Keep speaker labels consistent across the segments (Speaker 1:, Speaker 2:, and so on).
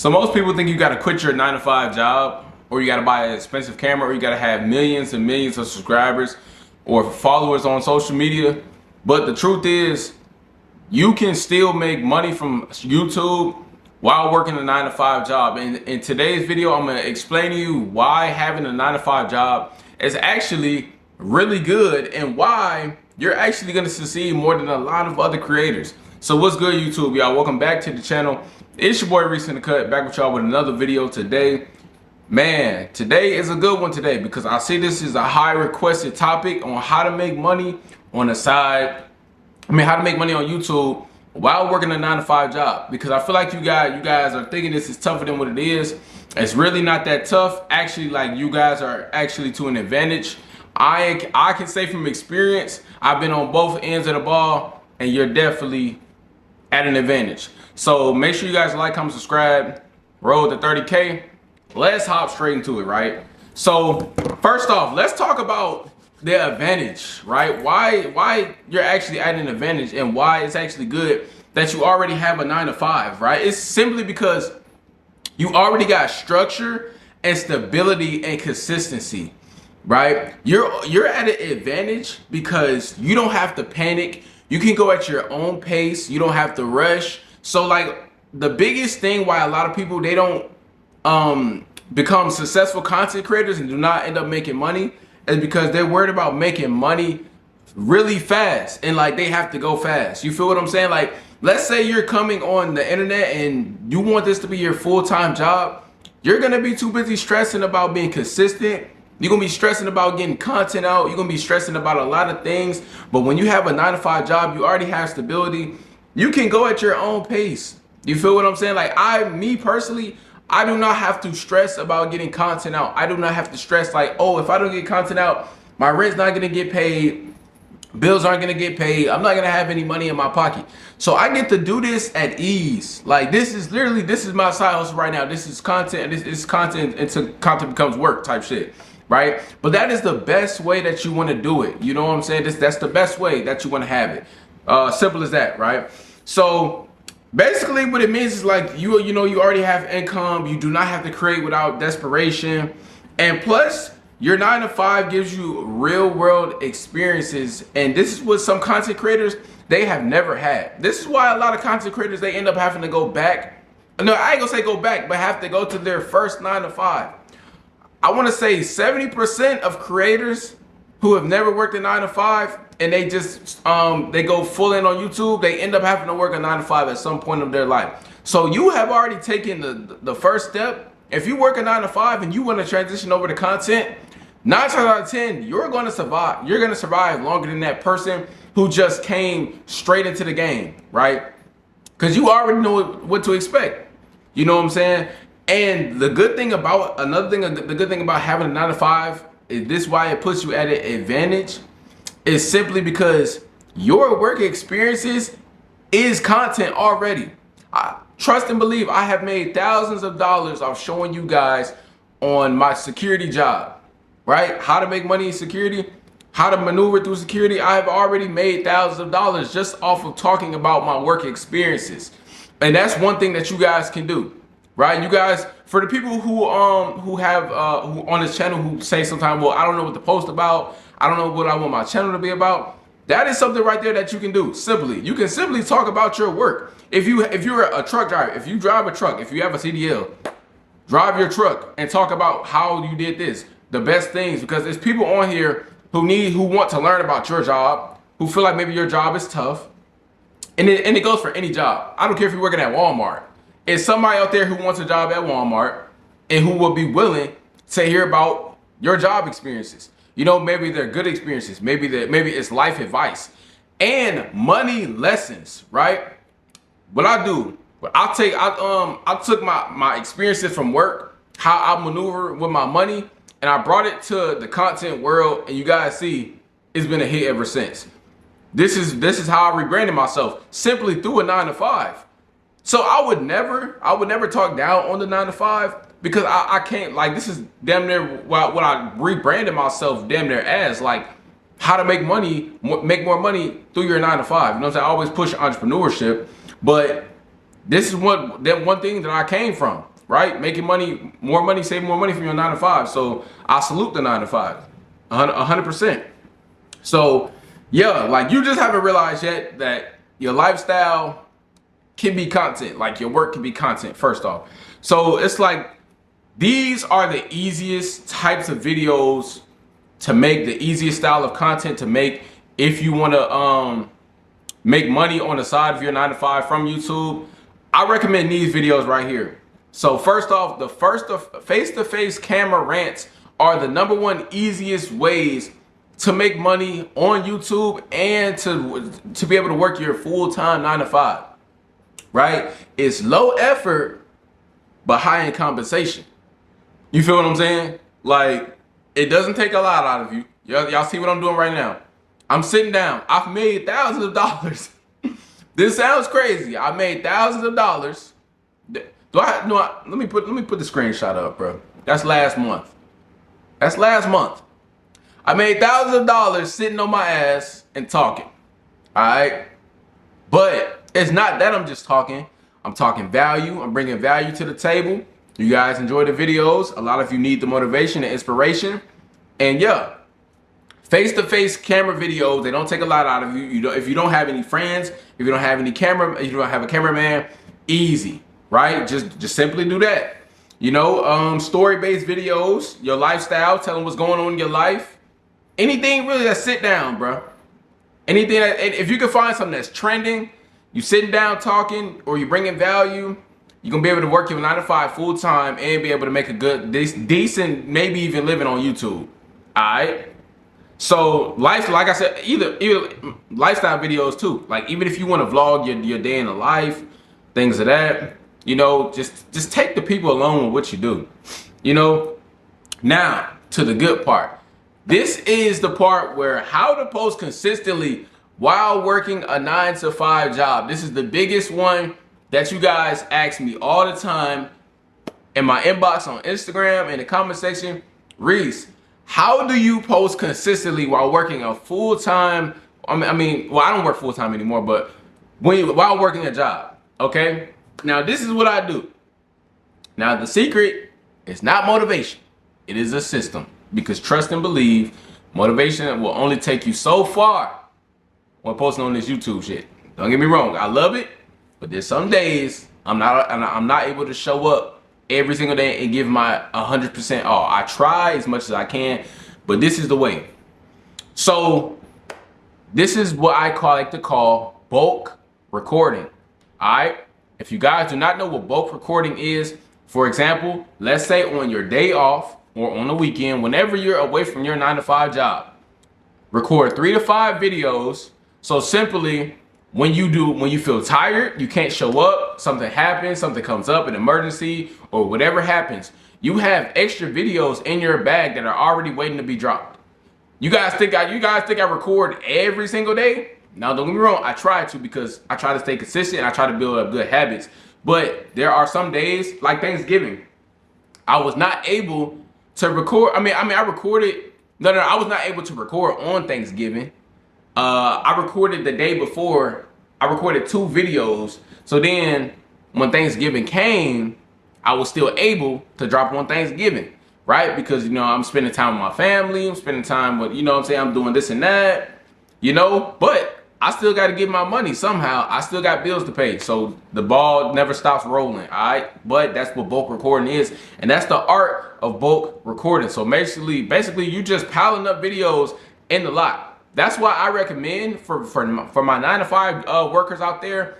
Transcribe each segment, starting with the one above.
Speaker 1: So most people think you got to quit your 9 to 5 job, or you got to buy an expensive camera, or you got to have millions and millions of subscribers or followers on social media. But the truth is, you can still make money from YouTube while working a 9 to 5 job. And in today's video, I'm gonna explain to you why having a 9 to 5 job is actually really good and why you're actually gonna succeed more than a lot of other creators. So what's good, YouTube, y'all? Welcome back to the channel. It's your boy Reese in the Cut, back with y'all with another video today. Man, today is a good one today because I see this is a high requested topic on how to make money on the side. How to make money on YouTube while working a 9 to 5 job, because I feel like you guys are thinking this is tougher than what it is. It's really not that tough. Actually, like, you guys are actually to an advantage. I can say from experience, I've been on both ends of the ball, and you're definitely at an advantage. So make sure you guys like, comment, subscribe. Road to 30K. Let's hop straight into it, right? So first off, let's talk about the advantage, right? Why you're actually at an advantage and why it's actually good that you already have a 9 to 5, right? It's simply because you already got structure and stability and consistency, right? You're at an advantage because you don't have to panic. You can go at your own pace. You don't have to rush. So, like, the biggest thing why a lot of people, they don't become successful content creators and do not end up making money is because they're worried about making money really fast, and like they have to go fast. You feel what I'm saying? Like, let's say you're coming on the internet and you want this to be your full-time job. You're gonna be too busy stressing about being consistent. You're gonna be stressing about getting content out. You're gonna be stressing about a lot of things. But when you have a 9 to 5 job, you already have stability. You can go at your own pace. You feel what I'm saying? Like, me personally, I do not have to stress about getting content out. I do not have to stress like, oh, if I don't get content out, my rent's not gonna get paid, bills aren't gonna get paid, I'm not gonna have any money in my pocket. So I get to do this at ease. Like, this is my side hustle right now. This is content, this is content until content becomes work type shit, right? But that is the best way that you wanna do it. You know what I'm saying? That's the best way that you wanna have it. Simple as that, right? So basically what it means is, like, you already have income. You do not have to create without desperation. And plus, your 9 to 5 gives you real world experiences. And this is what some content creators, they have never had. This is why a lot of content creators, they end up having to go back. No, I ain't gonna say go back, but have to go to their first 9 to 5. I wanna say 70% of creators who have never worked a 9 to 5 and they just they go full in on YouTube, they end up having to work a 9 to 5 at some point of their life. So you have already taken the first step. If you work a 9 to 5 and you want to transition over to content, 9 times out of 10, you're going to survive. You're going to survive longer than that person who just came straight into the game, right? Because you already know what to expect. You know what I'm saying? And the good thing about the good thing about having a 9 to 5 is this: why it puts you at an advantage is simply because your work experiences is content already. Trust and believe, I have made thousands of dollars off showing you guys on my security job, right? How to make money in security, how to maneuver through security. I have already made thousands of dollars just off of talking about my work experiences. And that's one thing that you guys can do, right? You guys, for the people who on this channel who say sometimes, well, I don't know what to post about, I don't know what I want my channel to be about. That is something right there that you can do. Simply, you can simply talk about your work. If you're a truck driver, if you drive a truck, if you have a CDL, drive your truck and talk about how you did this, the best things, because there's people on here who want to learn about your job, who feel like maybe your job is tough, and it goes for any job. I don't care if you're working at Walmart. It's somebody out there who wants a job at Walmart and who will be willing to hear about your job experiences. You know, maybe they're good experiences. Maybe it's life advice and money lessons, right? What I do, I took my experiences from work, how I maneuver with my money, and I brought it to the content world. And you guys see, it's been a hit ever since. This is how I rebranded myself, simply through a 9 to 5. So I would never talk down on the 9 to 5. Because I can't, like, this is damn near what I rebranded myself damn near as, like, how to make money, make more money through your 9 to 5. You know what I'm saying? I always push entrepreneurship, but this is that one thing that I came from, right? Making money, more money, saving more money from your 9 to 5. So I salute the 9 to 5, 100%. So yeah, like you just haven't realized yet that your lifestyle can be content, like your work can be content first off. So it's like, these are the easiest types of videos to make, the easiest style of content to make if you want to make money on the side of your 9 to 5 from YouTube. I recommend these videos right here. So first off, the face-to-face camera rants are the #1 easiest ways to make money on YouTube and to be able to work your full-time 9 to 5, right? It's low effort, but high in compensation. You feel what I'm saying? Like, it doesn't take a lot out of you. Y'all see what I'm doing right now? I'm sitting down. I've made thousands of dollars. This sounds crazy. I made thousands of dollars. Let me put the screenshot up, bro. That's last month. That's last month. I made thousands of dollars sitting on my ass and talking. All right? But it's not that I'm just talking. I'm talking value. I'm bringing value to the table. You guys enjoy the videos. A lot of you need the motivation and inspiration. And yeah, face-to-face camera videos, they don't take a lot out of you. If you don't have any friends, if you don't have any camera, if you don't have a cameraman, easy, right? Just simply do that. You know, story-based videos, your lifestyle, tell them what's going on in your life. Anything really, that sit down, bro. Anything that, if you can find something that's trending, you sitting down talking, or you bringing value, you're going to be able to work your 9 to 5 full time and be able to make a good, decent, maybe even living on YouTube. All right. So like I said, either lifestyle videos too. Like, even if you want to vlog your day in the life, things of that, you know, just take the people along with what you do, you know. Now to the good part. This is the part where how to post consistently while working a 9 to 5 job. This is the biggest one that you guys ask me all the time in my inbox on Instagram, in the comment section. Reese, how do you post consistently while working a full-time, well, I don't work full-time anymore, but while working a job, okay? Now, this is what I do. Now, the secret is not motivation. It is a system, because trust and believe, motivation will only take you so far when posting on this YouTube shit. Don't get me wrong, I love it. But there's some days I'm not able to show up every single day and give my 100% all. I try as much as I can, but this is the way. So this is what I like to call bulk recording. All right. If you guys do not know what bulk recording is, for example, let's say on your day off or on the weekend, whenever you're away from your 9 to 5 job, record 3 to 5 videos. So simply, when you feel tired, you can't show up, something happens, something comes up, an emergency or whatever happens, you have extra videos in your bag that are already waiting to be dropped. You guys think I record every single day? Now, don't get me wrong, I try to, because I try to stay consistent and I try to build up good habits. But there are some days, like Thanksgiving, I was not able to record. I recorded. No, I was not able to record on Thanksgiving. I recorded the day before. I recorded 2 videos. So then when Thanksgiving came, I was still able to drop on Thanksgiving, right? Because, you know, I'm spending time with my family. I'm spending time with, you know what I'm saying? I'm doing this and that, you know, but I still got to get my money somehow. I still got bills to pay. So the ball never stops rolling, all right? But that's what bulk recording is. And that's the art of bulk recording. So basically you just piling up videos in the lot. That's why I recommend for my 9 to 5 workers out there,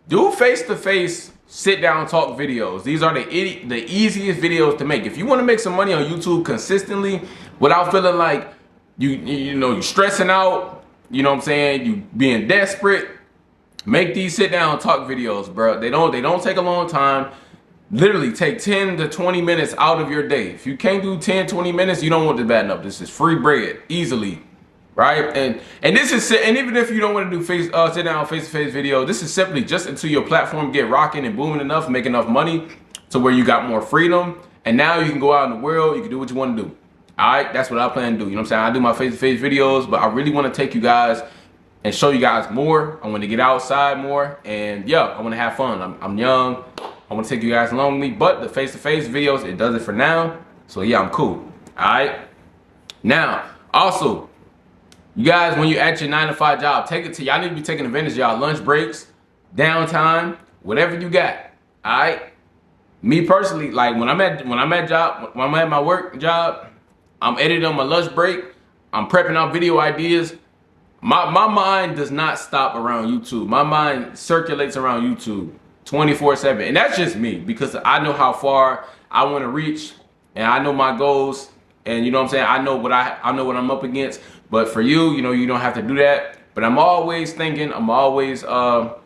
Speaker 1: do face-to-face sit down talk videos. These are the easiest videos to make. If you want to make some money on YouTube consistently without feeling like you're stressing out, you know what I'm saying, you being desperate, make these sit down talk videos, bro. They don't take a long time. Literally take 10 to 20 minutes out of your day. If you can't do 10, 20 minutes, you don't want to bad enough. This is free bread, easily. Right, and even if you don't want to do sit down face-to-face video, this is simply just until your platform get rocking and booming enough, make enough money to where you got more freedom, and now you can go out in the world, you can do what you want to do. All right, that's what I plan to do. You know what I'm saying? I do my face-to-face videos, but I really want to take you guys and show you guys more. I want to get outside more, and yeah, I want to have fun. I'm young. I want to take you guys along with me, but the face-to-face videos, it does it for now. So yeah, I'm cool. All right. Now, also, you guys, when you're at your 9-to-5 job, take it to y'all need to be taking advantage of y'all lunch breaks, downtime, whatever you got. All right. Me personally, like when I'm at my work job, I'm editing on my lunch break. I'm prepping out video ideas. My mind does not stop around YouTube. My mind circulates around YouTube 24/7, and that's just me because I know how far I want to reach, and I know my goals, and you know what I'm saying. I know what I'm up against. But for you, you know, you don't have to do that. But I'm always thinking. I'm always either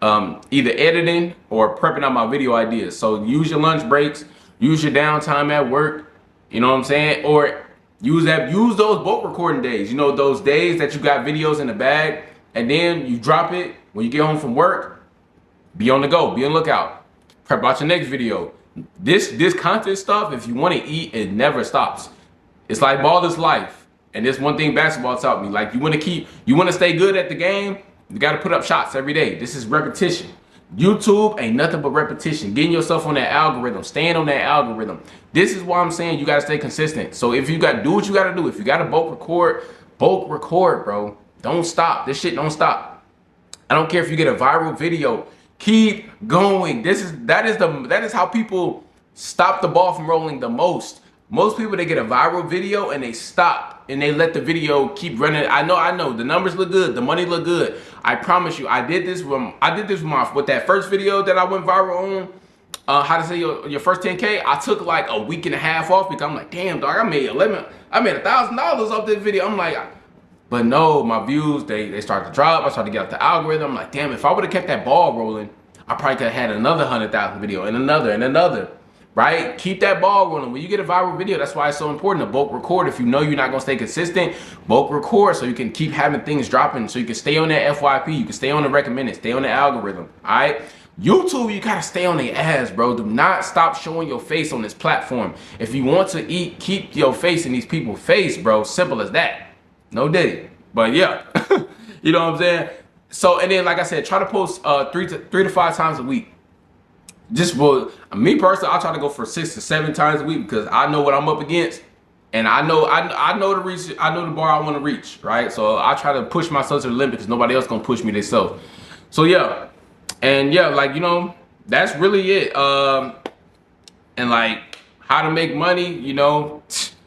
Speaker 1: editing or prepping out my video ideas. So use your lunch breaks, use your downtime at work. You know what I'm saying, or use those bulk recording days. You know, those days that you got videos in the bag, and then you drop it when you get home from work. Be on the go, be on the lookout. Prep out your next video. This content stuff, if you want to eat, it never stops. It's like ball is life. And this one thing basketball taught me. Like you want to stay good at the game, you got to put up shots every day. This is repetition. YouTube ain't nothing but repetition. Getting yourself on that algorithm, staying on that algorithm. This is why I'm saying you got to stay consistent. So if you got do what you got to do. If you got to bulk record, bro. Don't stop. This shit don't stop. I don't care if you get a viral video. Keep going. That is how people stop the ball from rolling the most. Most people, they get a viral video and they stop and they let the video keep running. I know the numbers look good, the money look good. I promise you, I did this with that first video that I went viral on. How to say your first 10K. I took like a week and a half off because I'm like, damn dog, I made $1,000 off this video. I'm like, but no, my views, they start to drop. I start to get off the algorithm. I'm like, damn, if I would have kept that ball rolling, I probably could have had another 100,000 video and another, right? Keep that ball rolling. When you get a viral video, that's why it's so important to bulk record. If you know you're not gonna stay consistent, bulk record so you can keep having things dropping, so you can stay on that FYP, you can stay on the recommended, stay on the algorithm, all right? YouTube, you gotta stay on their ass, bro. Do not stop showing your face on this platform. If you want to eat, keep your face in these people's face, bro. Simple as that. No diddy, but yeah, you know what I'm saying. So and then, like I said, try to post 3 to 5 times a week. Just for me personally, I try to go for 6 to 7 times a week because I know what I'm up against, and I know the reach. I know the bar I want to reach, right? So I try to push myself to the limit because nobody else gonna push me themselves. So yeah, and yeah, like you know, that's really it. And like how to make money, you know,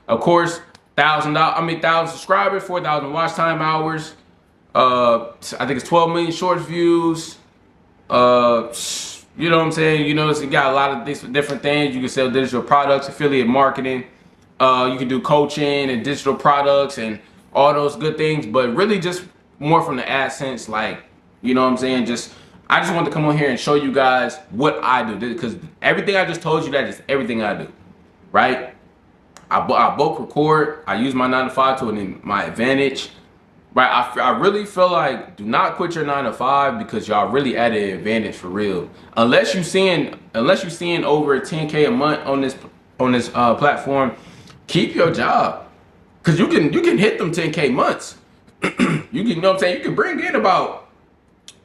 Speaker 1: of course. $1,000 subscribers, 4,000 watch time hours. I think it's 12 million short views. You know what I'm saying? You know, it's got a lot of different things. You can sell digital products, affiliate marketing. You can do coaching and digital products and all those good things. But really, just more from the AdSense, like you know what I'm saying. I just want to come on here and show you guys what I do because everything I just told you, that is everything I do, right? I bulk record. I use my 9-to-5 to my advantage, right? I really feel like do not quit your 9-to-5 because y'all really at an advantage for real. Unless you seeing over 10K a month on this platform, keep your job because you can hit them 10K months. You know what I'm saying? You can bring in about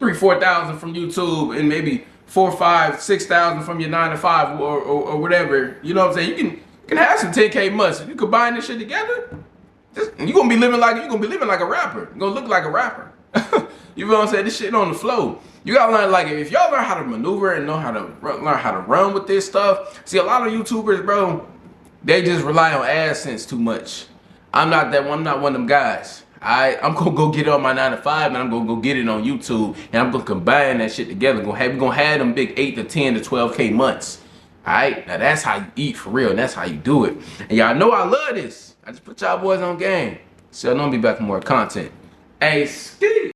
Speaker 1: 3,000-4,000 from YouTube and maybe 4,000, 5,000, 6,000 from your 9-to-5 or whatever. You know what I'm saying? You can have some 10K months. If you combine this shit together, you're gonna be living like a rapper. You're gonna look like a rapper. You know what I'm saying? This shit on the flow. You gotta learn, like, if y'all learn how to maneuver and know how to learn how to run with this stuff. See, a lot of YouTubers, bro, they just rely on AdSense too much. I'm not one of them guys. I'm gonna go get it on my 9-to-5 and I'm gonna go get it on YouTube and I'm gonna combine that shit together. We're gonna have them big 8 to 10 to 12K months. Alright, now that's how you eat for real, and that's how you do it. And y'all know I love this. I just put y'all boys on game. So don't be back for more content. Hey, ski.